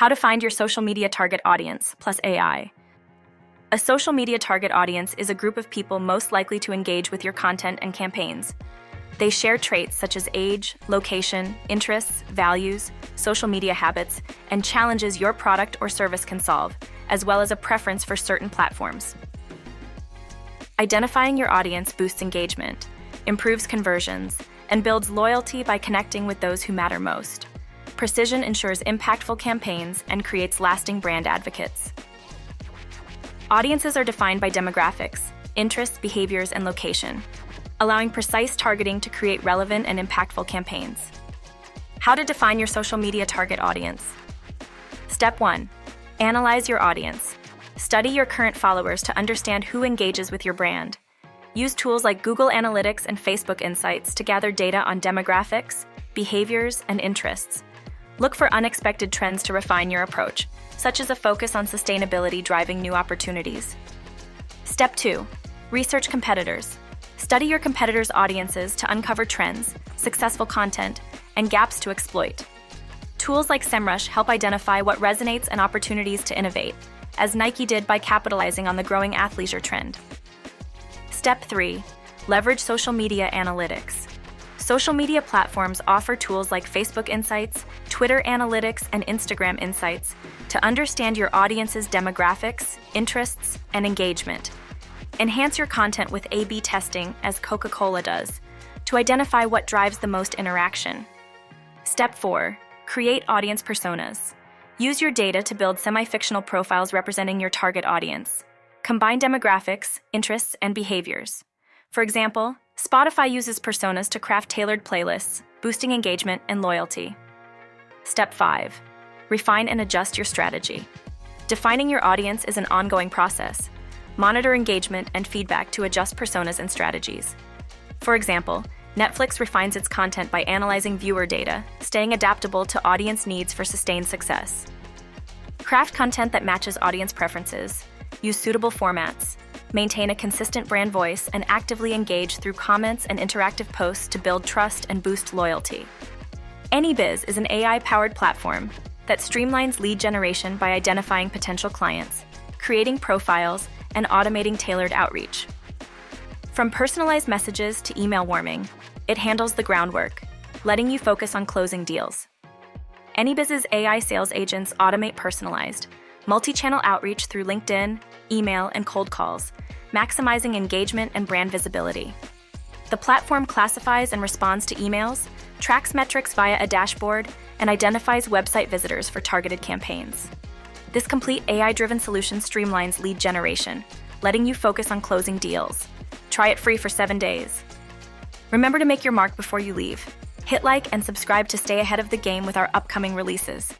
How to find your social media target audience plus AI. A social media target audience is a group of people most likely to engage with your content and campaigns. They share traits such as age, location, interests, values, social media habits, and challenges your product or service can solve, as well as a preference for certain platforms. Identifying your audience boosts engagement, improves conversions, and builds loyalty by connecting with those who matter most. Precision ensures impactful campaigns and creates lasting brand advocates. Audiences are defined by demographics, interests, behaviors, and location, allowing precise targeting to create relevant and impactful campaigns. How to define your social media target audience. Step 1. Analyze your audience. Study your current followers to understand who engages with your brand. Use tools like Google Analytics and Facebook Insights to gather data on demographics, behaviors, and interests. Look for unexpected trends to refine your approach, such as a focus on sustainability driving new opportunities. Step 2. Research competitors. Study your competitors' audiences to uncover trends, successful content, and gaps to exploit. Tools like SEMrush help identify what resonates and opportunities to innovate, as Nike did by capitalizing on the growing athleisure trend. Step 3. Leverage social media analytics. Social media platforms offer tools like Facebook Insights, Twitter Analytics, and Instagram Insights to understand your audience's demographics, interests, and engagement. Enhance your content with A/B testing, as Coca-Cola does, to identify what drives the most interaction. Step 4. Create audience personas. Use your data to build semi-fictional profiles representing your target audience. Combine demographics, interests, and behaviors. For example, Spotify uses personas to craft tailored playlists, boosting engagement and loyalty. Step 5. Refine and adjust your strategy. Defining your audience is an ongoing process. Monitor engagement and feedback to adjust personas and strategies. For example, Netflix refines its content by analyzing viewer data, staying adaptable to audience needs for sustained success. Craft content that matches audience preferences. Use suitable formats. Maintain a consistent brand voice and actively engage through comments and interactive posts to build trust and boost loyalty. AnyBiz is an AI-powered platform that streamlines lead generation by identifying potential clients, creating profiles, and automating tailored outreach. From personalized messages to email warming, it handles the groundwork, letting you focus on closing deals. AnyBiz's AI sales agents automate personalized, multi-channel outreach through LinkedIn, email, and cold calls, maximizing engagement and brand visibility. The platform classifies and responds to emails, tracks metrics via a dashboard, and identifies website visitors for targeted campaigns. This complete AI-driven solution streamlines lead generation, letting you focus on closing deals. Try it free for 7 days. Remember to make your mark before you leave. Hit like and subscribe to stay ahead of the game with our upcoming releases.